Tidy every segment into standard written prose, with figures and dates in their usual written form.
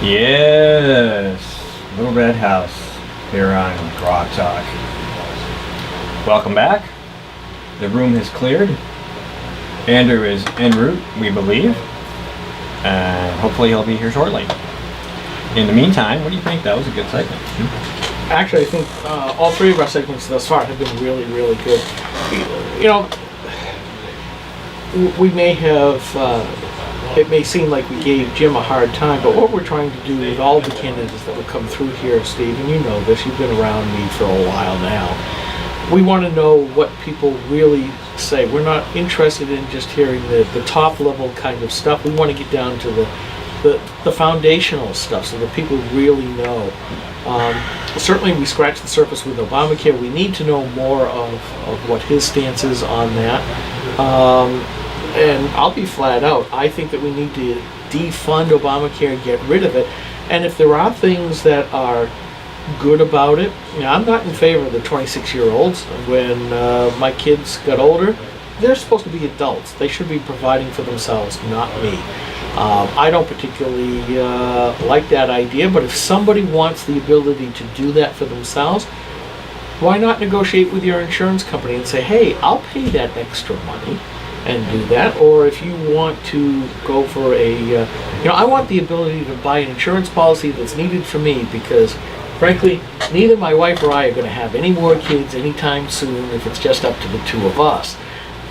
Yes, Little Red House here on GrokTALK. Welcome back. The room has cleared. Andrew is en route, we believe, and hopefully he'll be here shortly. In the meantime, what do you think? That was a good segment. Actually, I think all three of our segments thus far have been really, really good. You know, we may have, it may seem like we gave Jim a hard time, but what we're trying to do with all the candidates that will come through here, Steve, and you know this, you've been around me for a while now, we want to know what people really say. We're not interested in just hearing the top level kind of stuff. We want to get down to the foundational stuff so that people really know. Certainly we scratched the surface with Obamacare. We need to know more of what his stance is on that. And I'll be flat out. I think that we need to defund Obamacare and get rid of it. And if there are things that are good about it, you know, I'm not in favor of the 26-year-olds. When my kids got older, they're supposed to be adults. They should be providing for themselves, not me. I don't particularly like that idea, but if somebody wants the ability to do that for themselves, why not negotiate with your insurance company and say, hey, I'll pay that extra money and do that. Or if you want to go for I want the ability to buy an insurance policy that's needed for me, because frankly, neither my wife or I are going to have any more kids anytime soon if it's just up to the two of us.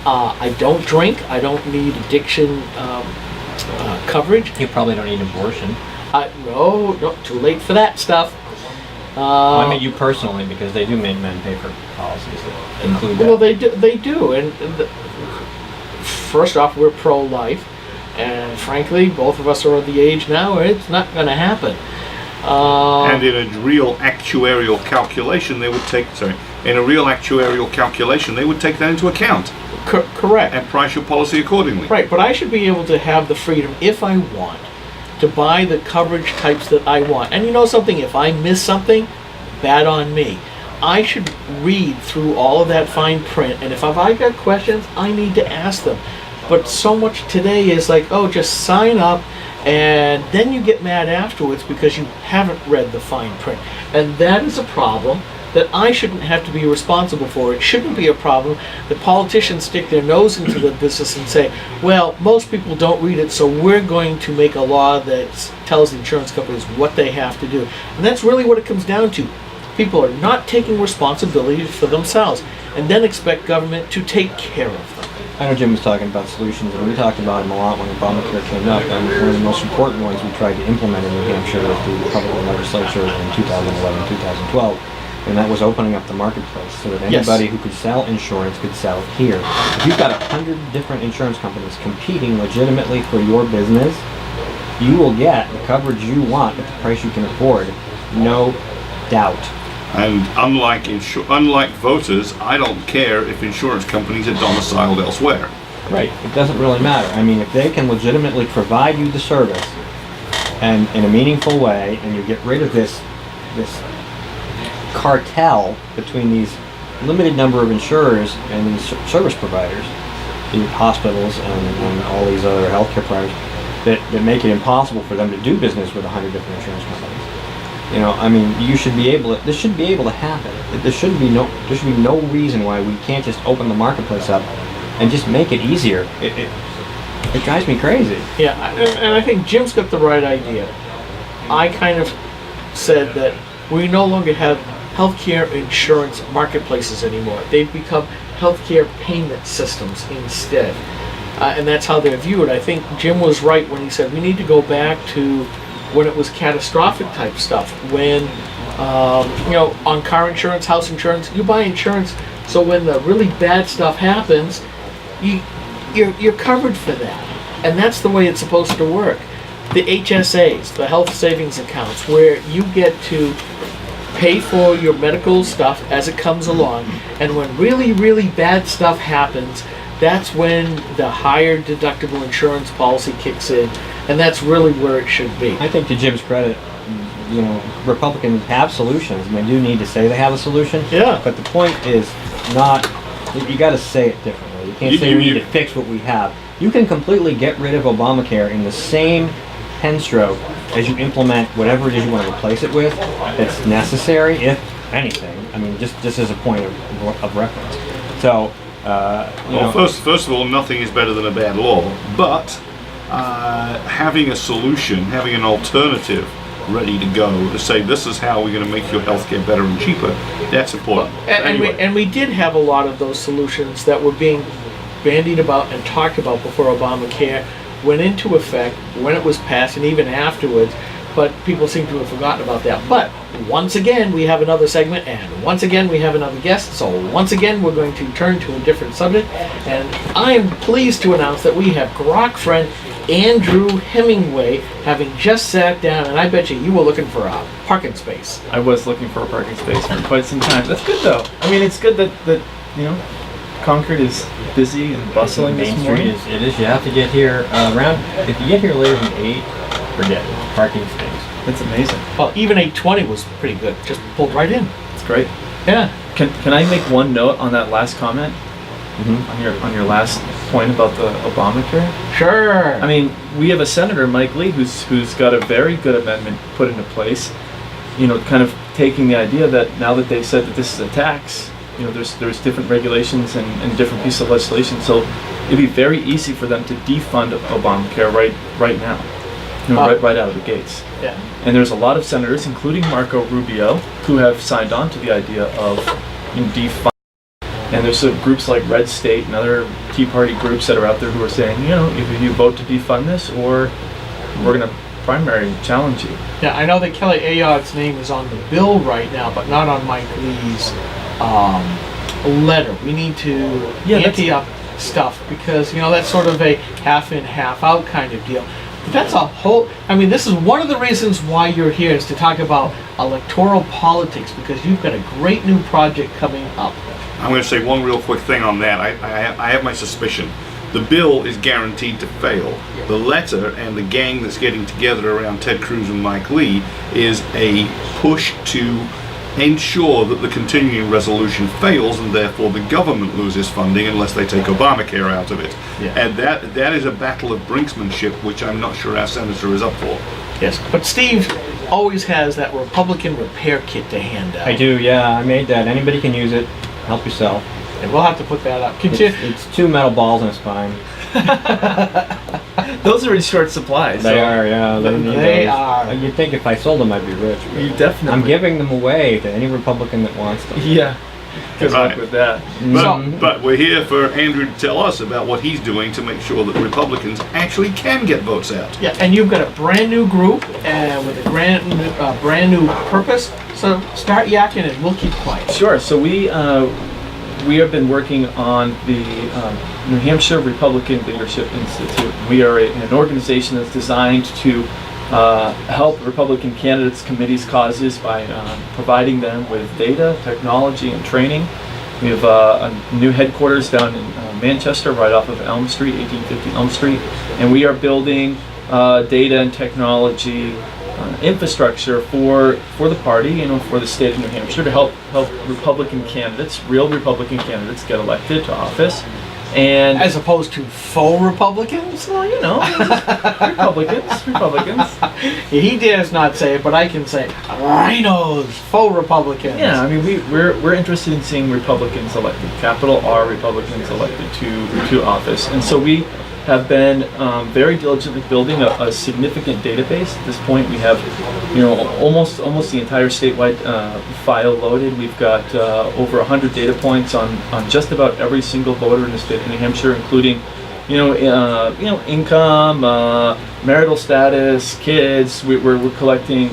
I don't drink. I don't need addiction coverage. You probably don't need abortion. No, too late for that stuff. Well, I mean you personally, because they do make men pay for policies that include that. Well, they do. And first off, we're pro-life, and frankly, both of us are of the age now where it's not going to happen. And in a real actuarial calculation, they would take that into account. Correct. And price your policy accordingly. Right, but I should be able to have the freedom, if I want, to buy the coverage types that I want. And you know something, if I miss something, bad on me. I should read through all of that fine print, and if I've got questions, I need to ask them. But so much today is like, oh, just sign up, and then you get mad afterwards because you haven't read the fine print. And that is a problem that I shouldn't have to be responsible for. It shouldn't be a problem that politicians stick their nose into the business and say, well, most people don't read it, so we're going to make a law that tells the insurance companies what they have to do. And that's really what it comes down to. People are not taking responsibility for themselves and then expect government to take care of them. I know Jim was talking about solutions, and we talked about them a lot when Obamacare came up, and one of the most important ones we tried to implement in New Hampshire with the Republican legislature in 2011, 2012, and that was opening up the marketplace so that anybody who could sell insurance could sell it here. If you've got 100 different insurance companies competing legitimately for your business, you will get the coverage you want at the price you can afford, no doubt. And unlike voters, I don't care if insurance companies are domiciled elsewhere. Right. It doesn't really matter. I mean, if they can legitimately provide you the service and in a meaningful way, and you get rid of this cartel between these limited number of insurers and these service providers, the hospitals and all these other healthcare providers, that make it impossible for them to do business with 100 different insurance companies. You know, I mean, this should be able to happen. There should be no reason why we can't just open the marketplace up and just make it easier. It drives me crazy. Yeah, and I think Jim's got the right idea. I kind of said that we no longer have healthcare insurance marketplaces anymore. They've become healthcare payment systems instead. And that's how they're viewed. I think Jim was right when he said we need to go back to when it was catastrophic type stuff, when on car insurance, house insurance, you buy insurance so when the really bad stuff happens, you're covered for that. And that's the way it's supposed to work. The HSAs, the health savings accounts, where you get to pay for your medical stuff as it comes along, and when really, really bad stuff happens, that's when the higher deductible insurance policy kicks in, and that's really where it should be. I think to Jim's credit, Republicans have solutions, and they do need to say they have a solution. Yeah. But the point is not, you got to say it differently. You can't say we need to fix what we have. You can completely get rid of Obamacare in the same pen stroke as you implement whatever it is you want to replace it with, it's necessary, if anything. I mean, just as a point of reference. So, First of all, nothing is better than a bad law, but having a solution, having an alternative ready to go to say this is how we're going to make your healthcare better and cheaper, that's important. And we did have a lot of those solutions that were being bandied about and talked about before Obamacare went into effect, when it was passed, and even afterwards, but people seem to have forgotten about that. But once again, we have another segment, and once again, we have another guest, so once again, we're going to turn to a different subject, and I am pleased to announce that we have Grok friend Andrew Hemingway having just sat down, and I bet you were looking for a parking space. I was looking for a parking space for quite some time. That's good though. I mean, it's good that Concord is busy and bustling this Main morning. Street it is. You have to get here around. If you get here later than 8, forget it. Parking space. That's amazing. Well, even 820 was pretty good. Just pulled right in. It's great. Yeah. Can I make one note on that last comment? On your last point about the Obamacare? Sure. I mean, we have a Senator, Mike Lee, who's got a very good amendment put into place. Kind of taking the idea that now that they've said that this is a tax, there's different regulations and different pieces of legislation. So it'd be very easy for them to defund Obamacare right now, right out of the gates. Yeah. And there's a lot of senators, including Marco Rubio, who have signed on to the idea of defund. And there's groups like Red State and other Tea Party groups that are out there who are saying, if you vote to defund this, or we're going to primary challenge you. Yeah, I know that Kelly Ayod's name is on the bill right now, but not on Mike Lee's letter. We need to ante up stuff because, that's sort of a half in, half out kind of deal. But that's a whole, this is one of the reasons why you're here, is to talk about electoral politics, because you've got a great new project coming up. I'm going to say one real quick thing on that. I have my suspicion. The bill is guaranteed to fail. The letter and the gang that's getting together around Ted Cruz and Mike Lee is a push to ensure that the continuing resolution fails, and therefore the government loses funding unless they take Obamacare out of it. Yeah. And that is a battle of brinksmanship, which I'm not sure our senator is up for. Yes, but Steve always has that Republican repair kit to hand out. I do, yeah. I made that. Anybody can use it. Help yourself. And we'll have to put that up. It's 2 metal balls in a spine. Those are in short supply. They are, yeah. They are. You'd think if I sold them, I'd be rich. You definitely. I'm giving them away to any Republican that wants them. Yeah. Good luck Right. with that. But we're here for Andrew to tell us about what he's doing to make sure that Republicans actually can get votes out. Yeah, and you've got a brand new group with a brand new purpose. So start yakking and we'll keep quiet. Sure. So we have been working on the New Hampshire Republican Leadership Institute. We are an organization that's designed to help Republican candidates' committees' causes by providing them with data, technology, and training. We have a new headquarters down in Manchester, right off of Elm Street, 1850 Elm Street, and we are building data and technology infrastructure for the party, for the state of New Hampshire, to help Republican candidates, real Republican candidates, get elected to office. And as opposed to faux Republicans? Well, Republicans. He dares not say it, but I can say rhinos, faux Republicans. Yeah, we're interested in seeing Republicans elected, capital R Republicans elected to office, and so we have been very diligently building a significant database. At this point, we have, almost the entire statewide file loaded. We've got over 100 data points on just about every single voter in the state of New Hampshire, including, income, marital status, kids. We're collecting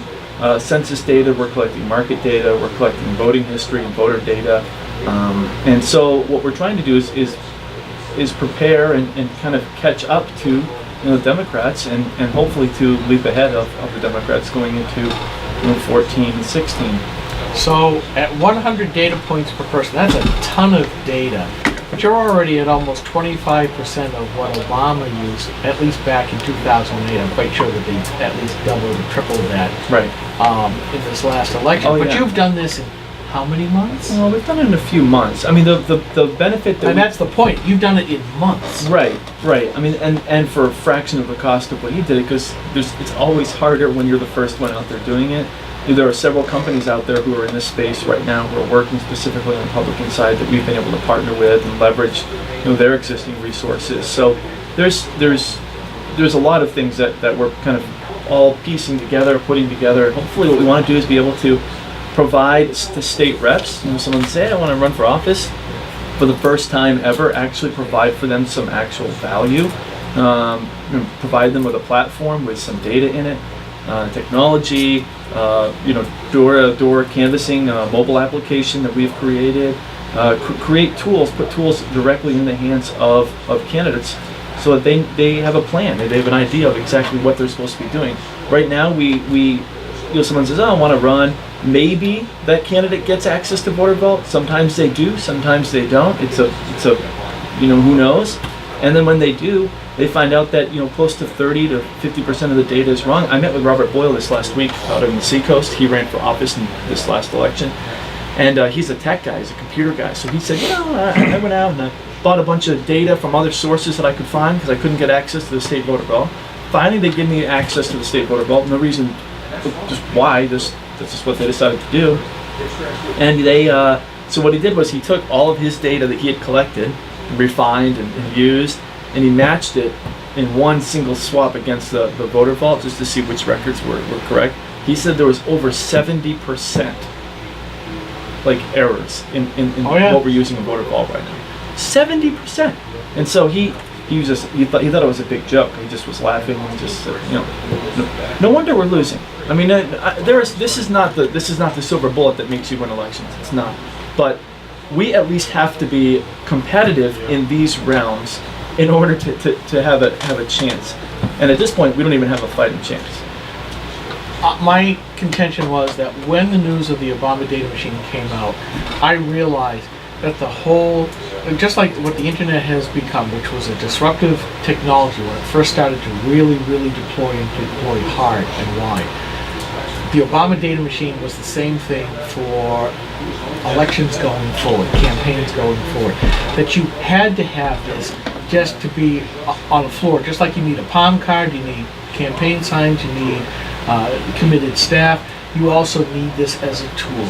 census data. We're collecting market data. We're collecting voting history and voter data. And so what we're trying to do is prepare and kind of catch up to Democrats and hopefully to leap ahead of the Democrats going into 14 and 16. So at 100 data points per person, that's a ton of data. But you're already at almost 25% of what Obama used, at least back in 2008. I'm quite sure that they at least doubled or tripled that Right. In this last election. Oh, but yeah. you've done this in how many months? Well, we've done it in a few months. I mean, the benefit that And that's the point. You've done it in months. Right. I mean, and for a fraction of the cost of what he did it, because it's always harder when you're the first one out there doing it. There are several companies out there who are in this space right now who are working specifically on the Republican side that we've been able to partner with and leverage, their existing resources. So there's a lot of things that we're kind of all piecing together, putting together. Hopefully, what we want to do is be able to provide the state reps. Someone say, I want to run for office, for the first time ever, actually provide for them some actual value. Provide them with a platform with some data in it, technology, door-to-door canvassing, mobile application that we've created. Create tools, put tools directly in the hands of candidates, so that they have a plan, they have an idea of exactly what they're supposed to be doing. Right now, we someone says, I want to run. Maybe that candidate gets access to voter vault. Sometimes they do, sometimes they don't. It's a who knows. And then when they do, they find out that close to 30 to 50% of the data is wrong. I met with Robert Boyle this last week out on the Seacoast. He ran for office in this last election, and he's a tech guy, he's a computer guy. So he said, I went out and I bought a bunch of data from other sources that I could find because I couldn't get access to the state voter vault. Finally, they give me access to the state voter vault. No reason, just why. That's just what they decided to do. And they, so what he did was he took all of his data that he had collected, refined and used, and he matched it in one single swap against the voter vault just to see which records were correct. He said there was over 70% errors in what we're using in voter vault right now. 70%. And so he thought it was a big joke. He just was laughing and just said, no wonder we're losing. I mean, this is not the silver bullet that makes you win elections. It's not. But we at least have to be competitive in these realms in order to have a chance. And at this point, we don't even have a fighting chance. My contention was that when the news of the Obama data machine came out, I realized that the whole, just like what the internet has become, which was a disruptive technology when it first started to really deploy hard and wide, the Obama data machine was the same thing for elections going forward, campaigns going forward, that you had to have this just to be on the floor. Just like you need a palm card, you need campaign signs, you need committed staff, you also need this as a tool.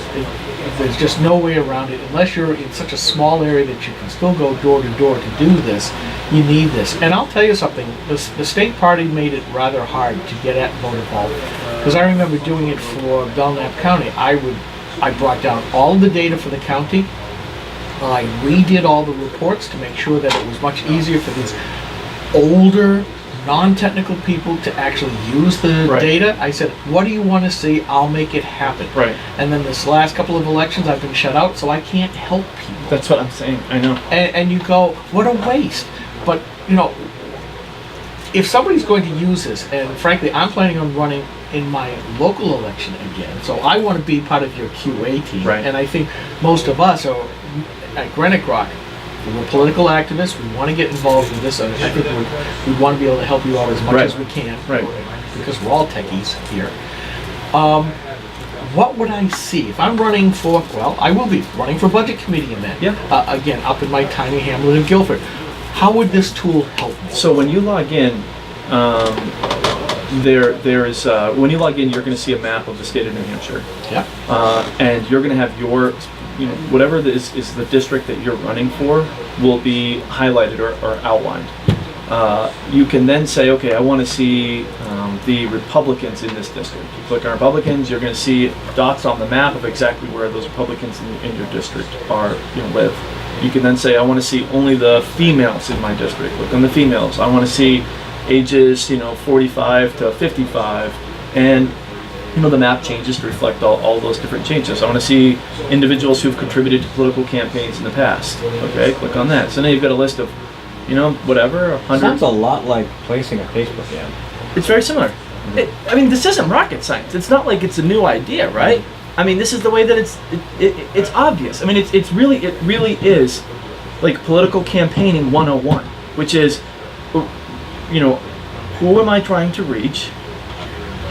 There's just no way around it. Unless you're in such a small area that you can still go door to door to do this, you need this. And I'll tell you something, the state party made it rather hard to get at voter vault. Because I remember doing it for Belknap County. I brought down all the data for the county. I redid all the reports to make sure that it was much easier for these older, non-technical people to actually use the data. I said, what do you want to see? I'll make it happen. Right. And then this last couple of elections, I've been shut out, so I can't help people. That's what I'm saying. I know. And you go, what a waste. But, if somebody's going to use this, and frankly, I'm planning on running in my local election again, so I want to be part of your QA team. Right. And I think most of us are at Greenwich Rock. We're political activists. We want to get involved in this. I think we want to be able to help you out as much as we can, because we're all techies here. What would I see if I'm running for? Well, I will be running for budget committee in that. Yeah. Again, up in my tiny hamlet of Guilford. How would this tool help me? So when you log in, when you log in, you're going to see a map of the state of New Hampshire. Yeah. And you're going to have your, whatever is the district that you're running for will be highlighted or outlined. You can then say, okay, I want to see the Republicans in this district. You click on Republicans, you're going to see dots on the map of exactly where those Republicans in your district live. You can then say, I want to see only the females in my district. Click on the females. I want to see ages, 45 to 55, and the map changes to reflect all those different changes. I want to see individuals who've contributed to political campaigns in the past. Okay, click on that. So now you've got a list of, whatever, 100. Sounds a lot like placing a Facebook ad. It's very similar. This isn't rocket science. It's not like it's a new idea, right? This is the way that it's obvious. It really is like political campaigning 101, which is, who am I trying to reach?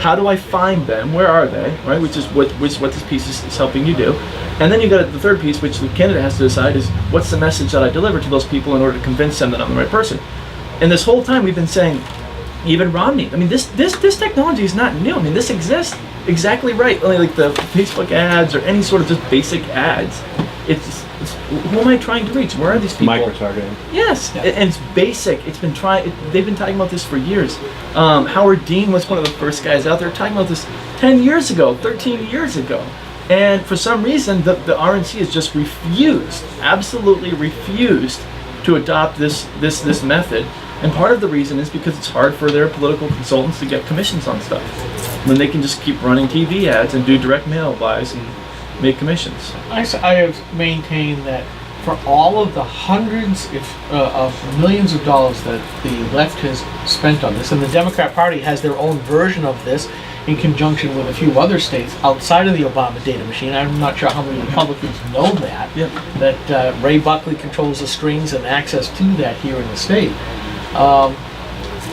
how do I find them? Where are they? Right, which is what this piece is helping you do. And then you got the third piece, which the candidate has to decide, is what's the message that I deliver to those people in order to convince them that I'm the right person. And this whole time we've been saying, even Romney. I mean, this technology is not new. I mean, this exists exactly right. Only like the Facebook ads or any sort of just basic ads. It's who am I trying to reach? Where are these people? Micro-targeting. Yes, and it's basic. It's been they've been talking about this for years. Howard Dean was one of the first guys out there talking about this 10 years ago, 13 years ago. And for some reason, the RNC has just refused, absolutely refused to adopt this method. And part of the reason is because it's hard for their political consultants to get commissions on stuff. When they can just keep running TV ads and do direct mail buys and make commissions. I have maintained that for all of the hundreds of millions of dollars that the left has spent on this, and the Democrat Party has their own version of this in conjunction with a few other states outside of the Obama data machine. I'm not sure how many Republicans know that, that Ray Buckley controls the strings and access to that here in the state.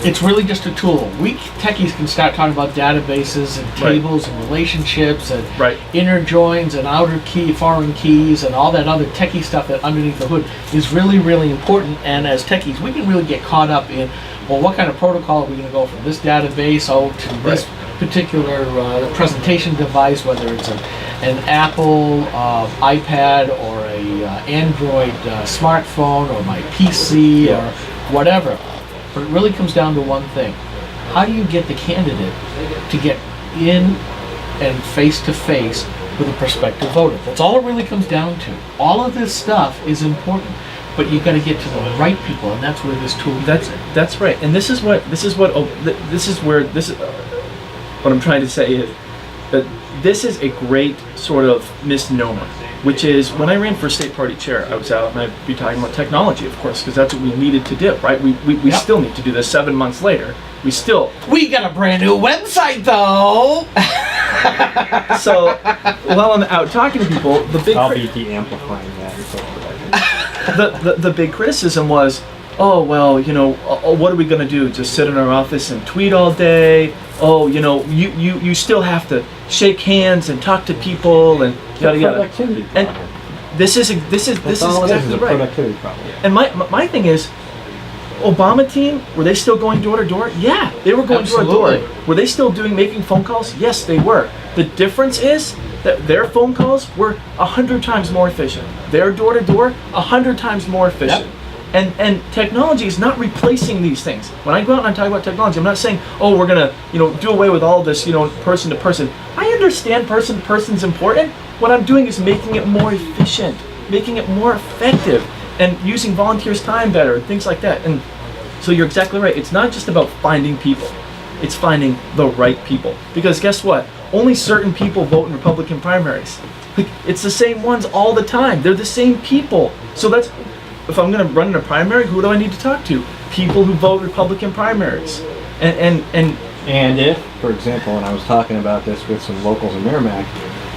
It's really just a tool. We techies can start talking about databases and tables and relationships and inner joins and outer key, foreign keys and all that other techie stuff that underneath the hood is really, really important. And as techies, we can really get caught up in, well, what kind of protocol are we going to go from this database to this particular presentation device, whether it's an Apple iPad or a Android smartphone or my PC or whatever. But it really comes down to one thing. How do you get the candidate to get in and face-to-face with a prospective voter? That's all it really comes down to. All of this stuff is important, but you've got to get to the right people, and that's where this tool comes in. That's right. And this is what I'm trying to say is that this is a great sort of misnomer, which is when I ran for state party chair, I was out and I'd be talking about technology, of course, because that's what we needed to do, right? We still need to do this 7 months later. We got a brand new website though. So while I'm out talking to people, I'll be de-amplifying that. The big criticism was, oh, well, what are we going to do? Just sit in our office and tweet all day? Oh, you still have to shake hands and talk to people and yada yada. And this is exactly right. Productivity problem. And my thing is, Obama team, were they still going door to door? Yeah, they were going door to door. Were they still making phone calls? Yes, they were. The difference is that their phone calls were 100 times more efficient. Their door to door, 100 times more efficient. Yep. And technology is not replacing these things. When I go out and I talk about technology, I'm not saying, oh, we're gonna, do away with all this, person to person. I understand person to person's important. What I'm doing is making it more efficient, making it more effective, and using volunteers' time better, things like that. And so you're exactly right. It's not just about finding people. It's finding the right people. Because guess what? Only certain people vote in Republican primaries. It's the same ones all the time. They're the same people. So that's, if I'm going to run in a primary, who do I need to talk to? People who vote Republican primaries. And if, for example, and I was talking about this with some locals in Merrimack,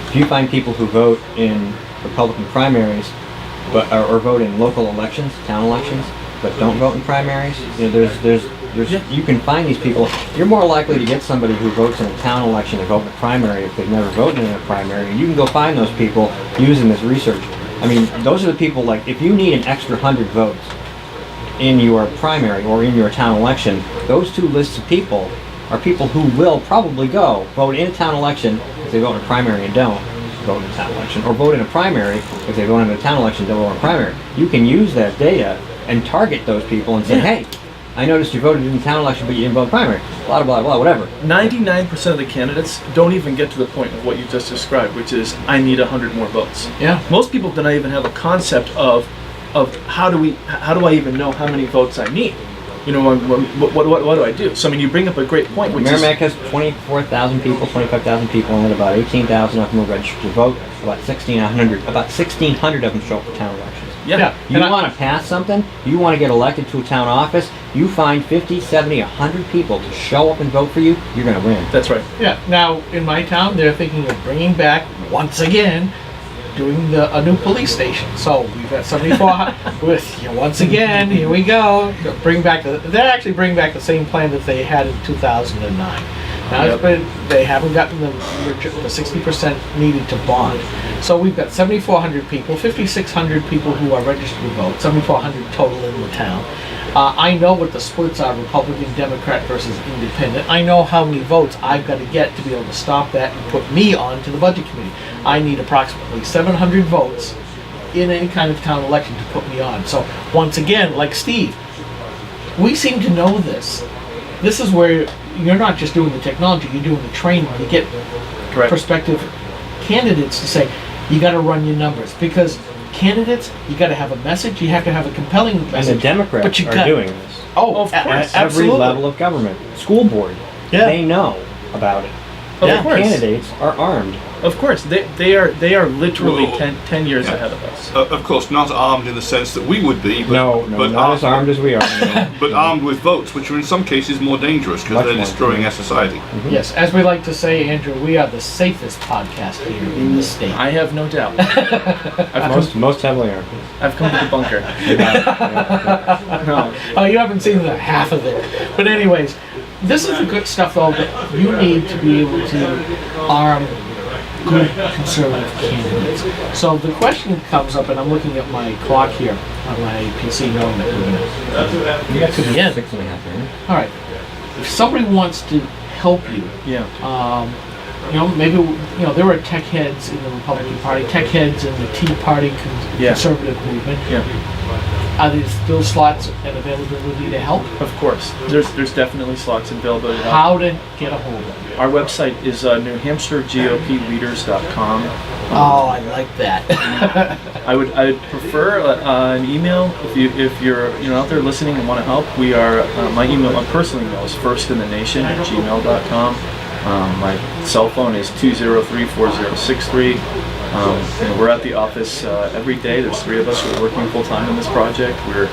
if you find people who vote in Republican primaries, or vote in local elections, town elections, but don't vote in primaries, you can find these people. You're more likely to get somebody who votes in a town election and vote in a primary if they've never voted in a primary. And you can go find those people using this research. I mean, those are the people, like, if you need an extra 100 votes in your primary or in your town election, those two lists of people are people who will probably go vote in a town election if they vote in a primary and don't vote in a town election, or vote in a primary if they vote in a town election and don't vote in a primary. You can use that data and target those people and say, hey, I noticed you voted in the town election but you didn't vote in primary, blah, blah, blah, whatever. 99% of the candidates don't even get to the point of what you just described, which is, I need 100 more votes. Yeah. Most people do not even have a concept of how do I even know how many votes I need? What do I do? So, I mean, you bring up a great point, which Merrimack has 24,000 people, 25,000 people, and about 18,000 of them are registered to vote. About 1,600 of them show up for town elections. Yeah. You want to pass something, you want to get elected to a town office, you find 50, 70, 100 people to show up and vote for you, you're going to win. That's right. Yeah. Now, in my town, they're thinking of bringing back, once again, doing a new police station. So we've got 74 with, once again, here we go. They'll actually bring back the same plan that they had in 2009. Now, they haven't gotten the 60% needed to bond. So we've got 7,400 people, 5,600 people who are registered to vote, 7,400 total in the town. I know what the splits are, Republican, Democrat versus Independent. I know how many votes I've got to get to be able to stop that and put me on to the Budget Committee. I need approximately 700 votes in any kind of town election to put me on. So once again, like Steve, we seem to know this. This is where you're not just doing the technology, you're doing the training. You get prospective candidates to say, you got to run your numbers. Because candidates, you got to have a message, you have to have a compelling message. And the Democrats are doing this. Oh, of course. At Absolutely. every level of government. School board. Yeah. They know about it. Of course. Candidates are armed. Of course, they are literally 10 years ahead of us. Of course, not armed in the sense that we would be, but, No, not as armed as we are. No. but armed with votes, which are in some cases more dangerous because Much they're more. destroying our society. Yes, as we like to say, Andrew, we are the safest podcast here in the state. I have no doubt. Most heavily armed. I've come to the bunker. No. Oh, you haven't seen the half of it. But anyways, this is the good stuff, though, that you need to be able to arm good conservative candidates. So the question comes up, and I'm looking at my clock here on my PC knowing that we're You got to the end. 6.5 minutes. All right. If somebody wants to help you, Yeah. maybe, there are tech heads in the Republican Party, tech heads in the Tea Party conservative movement. Yeah. Are there still slots and availability to help? Of course. There's definitely slots and availability. How to get a hold of it? Our website is NewHampshireGOPleaders.com. Oh, I like that. I would prefer an email if you're out there listening and want to help. We are my personal email is firstinthenation@gmail.com. My cell phone is 203-4063. We're at the office every day. There's 3 of us who are working full time on this project. We're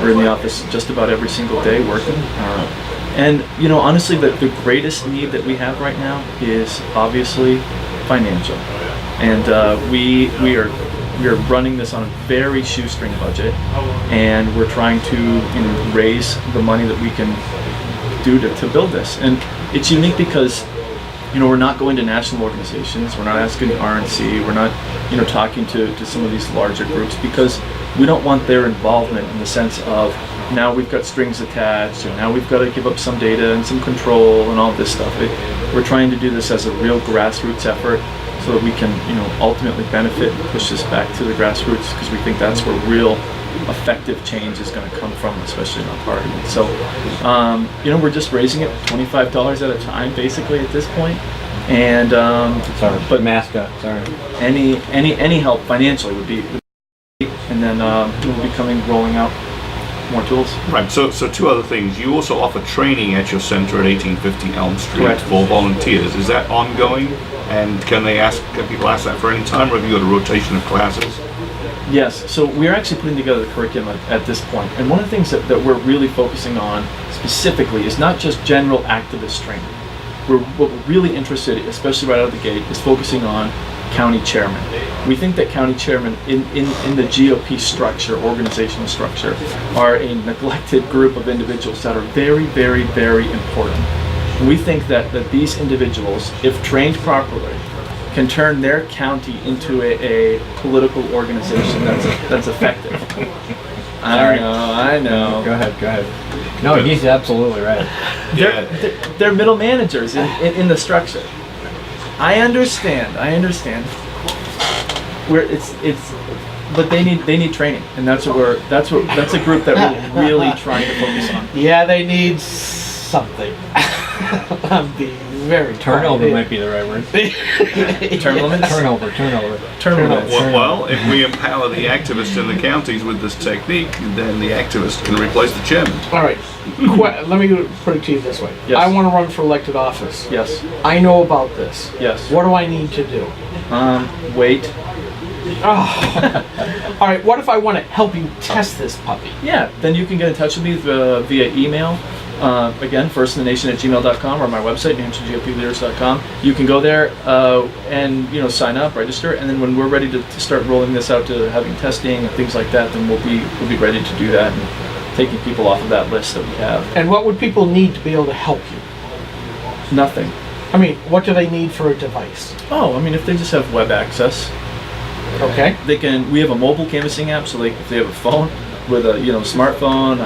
in the office just about every single day working. And honestly, the greatest need that we have right now is obviously financial. And we are running this on a very shoestring budget, and we're trying to raise the money that we can do to build this. And it's unique because we're not going to national organizations, we're not asking RNC, we're not talking to some of these larger groups, because we don't want their involvement in the sense of now we've got strings attached, or now we've got to give up some data and some control and all this stuff. We're trying to do this as a real grassroots effort so that we can ultimately benefit and push this back to the grassroots, because we think that's where real effective change is going to come from, especially in our party. So, we're just raising it $25 at a time, basically, at this point. And Sorry, but mascot. Sorry. any help financially would be great. And then we'll be rolling out more tools. Right, so 2 other things. You also offer training at your center at 1850 Elm Street Correct. for volunteers. Is that ongoing? And can people ask that for any time, or have you got a rotation of classes? Yes, so we're actually putting together the curriculum at this point. And one of the things that we're really focusing on specifically is not just general activist training. What we're really interested in, especially right out of the gate, is focusing on county chairman. We think that county chairman in the GOP structure, organizational structure, are a neglected group of individuals that are very, very, very important. We think that these individuals, if trained properly, can turn their county into a political organization that's effective. I know. Go ahead. No, he's absolutely right. They're middle managers in the structure. I understand. But they need training, and that's a group that we're really trying to focus on. Yeah, they need something. I'm being very Turnover quiet. might be the right word. Turnover. Turnover. Well, if we empower the activists in the counties with this technique, then the activists can replace the chairman. All right. Let me put it to you this way. Yes. I want to run for elected office. Yes. I know about this. Yes. What do I need to do? Wait. Oh. All right. What if I want to help you test this puppy? Yeah. Then you can get in touch with me via email. Again, firstinthennation@gmail.com, or my website, NewHampshireGOPleaders.com. You can go there and sign up, register, and then when we're ready to start rolling this out to having testing and things like that, then we'll be ready to do that and taking people off of that list that we have. And what would people need to be able to help you? Nothing. I mean, what do they need for a device? Oh, I mean, if they just have web access, Okay. they can. We have a mobile canvassing app, so like if they have a phone with a smartphone,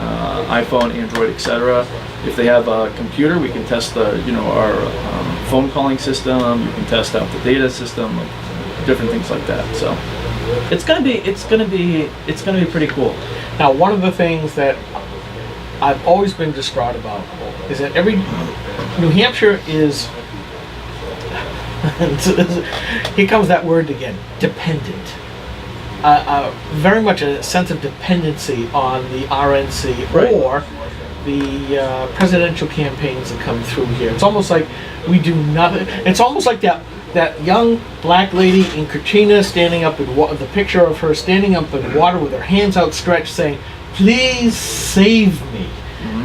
iPhone, Android, etc. If they have a computer, we can test the our phone calling system. You can test out the data system, different things like that. So it's gonna be pretty cool. Now, one of the things that I've always been distraught about is that New Hampshire is, here comes that word again, dependent. Very much a sense of dependency on the RNC Right. or the presidential campaigns that come through here. It's almost like we do nothing. It's almost like that young black lady in Katrina standing up in the picture of her standing up in water with her hands outstretched saying, "Please save me."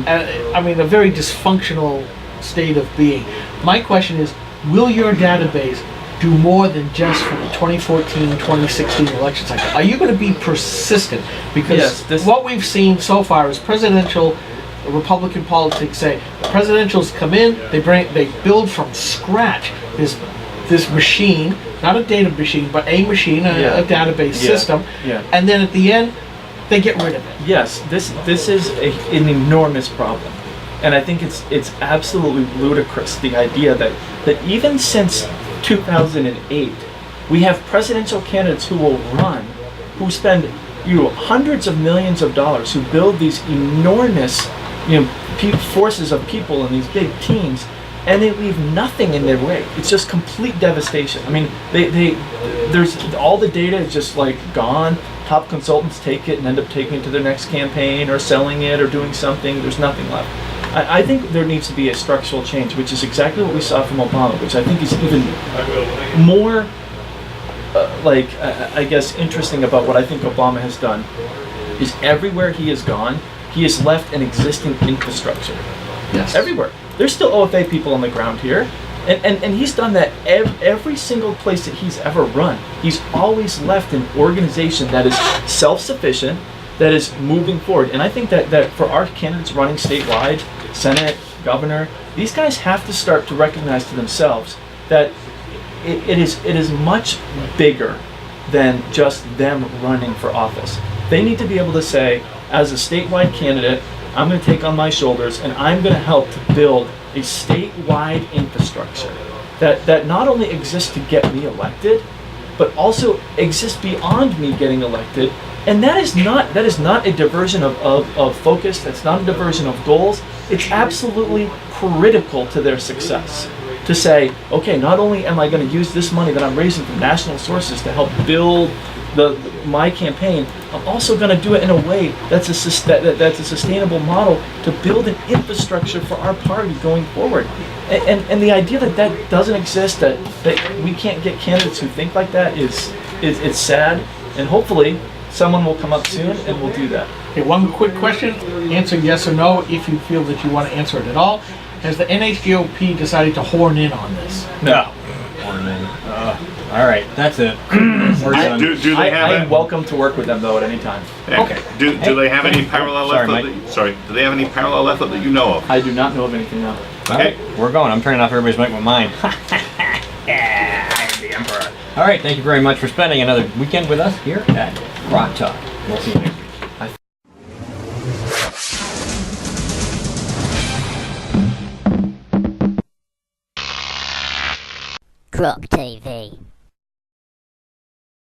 I mean, a very dysfunctional state of being. My question is, will your database do more than just for the 2014-2016 election cycle? Are you going to be persistent? Because Yes, what we've seen so far is presidential Republican politics say the presidentials come in, they build from scratch this machine, not a data machine, but a machine, a database system, and then at the end they get rid of it. Yes, this is an enormous problem, and I think it's absolutely ludicrous, the idea that even since 2008, we have presidential candidates who will run, who spend hundreds of millions of dollars, who build these enormous forces of people and these big teams, and they leave nothing in their way. It's just complete devastation. I mean, there's all the data is just like gone. Top consultants take it and end up taking it to their next campaign or selling it or doing something. There's nothing left. I think there needs to be a structural change, which is exactly what we saw from Obama, which I think is even more I guess interesting about what I think Obama has done is everywhere he has gone, he has left an existing infrastructure. Yes. Everywhere. There's still OFA people on the ground here. And he's done that every single place that he's ever run. He's always left an organization that is self-sufficient, that is moving forward. And I think that for our candidates running statewide, Senate, Governor, these guys have to start to recognize to themselves that it is much bigger than just them running for office. They need to be able to say, as a statewide candidate, I'm going to take on my shoulders and I'm going to help to build a statewide infrastructure that not only exists to get me elected, but also exists beyond me getting elected. And that is not a diversion of focus. That's not a diversion of goals. It's absolutely critical to their success to say, okay, not only am I going to use this money that I'm raising from national sources to help build my campaign, I'm also going to do it in a way that's a sustainable model to build an infrastructure for our party going forward. And the idea that doesn't exist, that we can't get candidates who think like that is it's sad. And hopefully someone will come up soon and we'll do that. Okay, one quick question. Answer yes or no if you feel that you want to answer it at all. Has the NHGOP decided to horn in on this? No. All right, that's it. We're done. Do they have I'm welcome to work with them though at any time. Okay. Do they have any parallel Sorry, effort? Do they have any parallel effort that you know of? I do not know of anything else. All right, we're going. I'm turning off everybody's mic with mine. Yeah, I'm the emperor. All right, thank you very much for spending another weekend with us here at GrokTALK. We'll see you next week. Grok TV.